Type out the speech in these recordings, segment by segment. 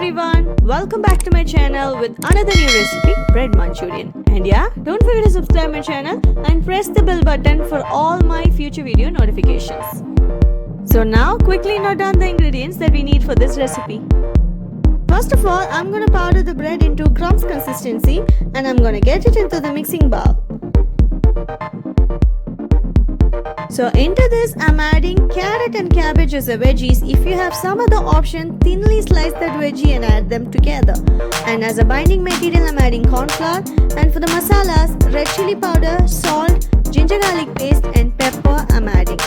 everyone, welcome back to my channel with another new recipe, bread Manchurian. And yeah, don't forget to subscribe my channel and press the bell button for all my future video notifications. So now quickly note down the ingredients that we need for this recipe. First of all, I'm going to powder the bread into crumbs consistency and I'm going to get it into the mixing bowl. So into this I'm adding carrot and cabbage as a veggies. If you have some other option, thinly slice that veggie and add them together. And as a binding material I'm adding corn flour, and for the masalas, red chili powder, salt, ginger garlic paste and pepper I'm adding.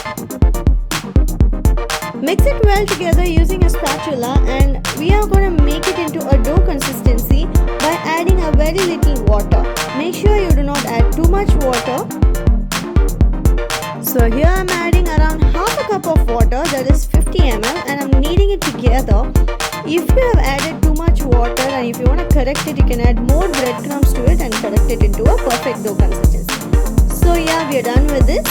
Mix it well together using a spatula, and we are going to make it into a dough consistency by adding a very little water. Make sure you do not add too much water. So here I am adding around half a cup of water, that is 50 ml, and I am kneading it together. If you have added too much water and if you want to correct it, you can add more breadcrumbs to it and correct it into a perfect dough consistency. So yeah, we are done with this.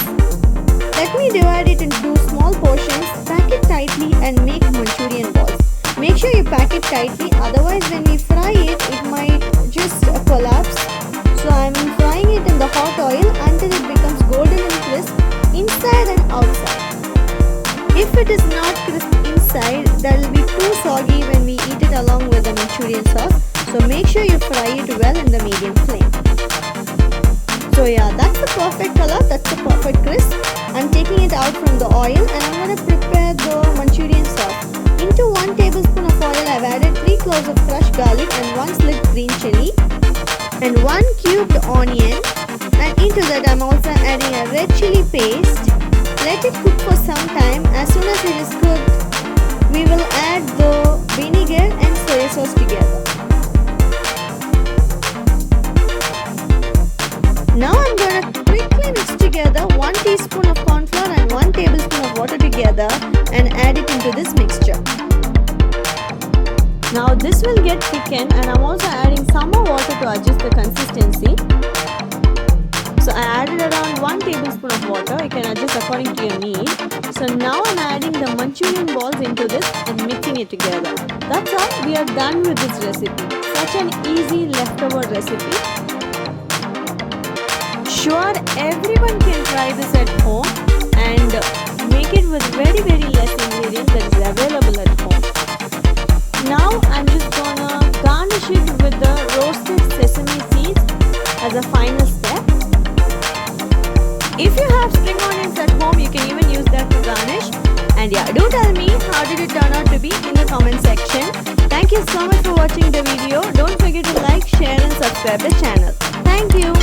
Let me divide it into small portions, pack it tightly and make Manchurian balls. Make sure you pack it tightly, otherwise when we fry it, it might just collapse. So I am frying it in the hot oil until it becomes golden and crisp inside and outside. If it is not crisp inside, that will be too soggy when we eat it along with the Manchurian sauce. So make sure you fry it well in the medium flame. So yeah, that's the perfect color, that's the perfect crisp. I'm taking it out from the oil and I'm going to prepare the Manchurian sauce. Into 1 tablespoon of oil, I've added 3 cloves of crushed garlic and 1 slit green chili and 1 cubed onion. And into that I'm also adding a red chili paste. Let it cook for some time. As soon as it is cooked, we will add the vinegar and soy sauce together. Now I'm going to quickly mix together 1 teaspoon of corn flour and 1 tablespoon of water together and add it into this mixture. Now this will get thickened, and I'm also adding some more water to adjust the consistency. So I added around 1 tablespoon of water. You can adjust according to your need. So now I'm adding the Manchurian balls into this and mixing it together. That's all. We are done with this recipe. Such an easy leftover recipe. Sure, everyone can try this at home and make it with very less ingredients that is available at home. Now I'm just gonna garnish it with the roasted sesame seeds as a final step. If you have spring onions at home, you can even use that to garnish. And yeah, do tell me how did it turn out to be in the comment section. Thank you so much for watching the video. Don't forget to like, share and subscribe the channel. Thank you.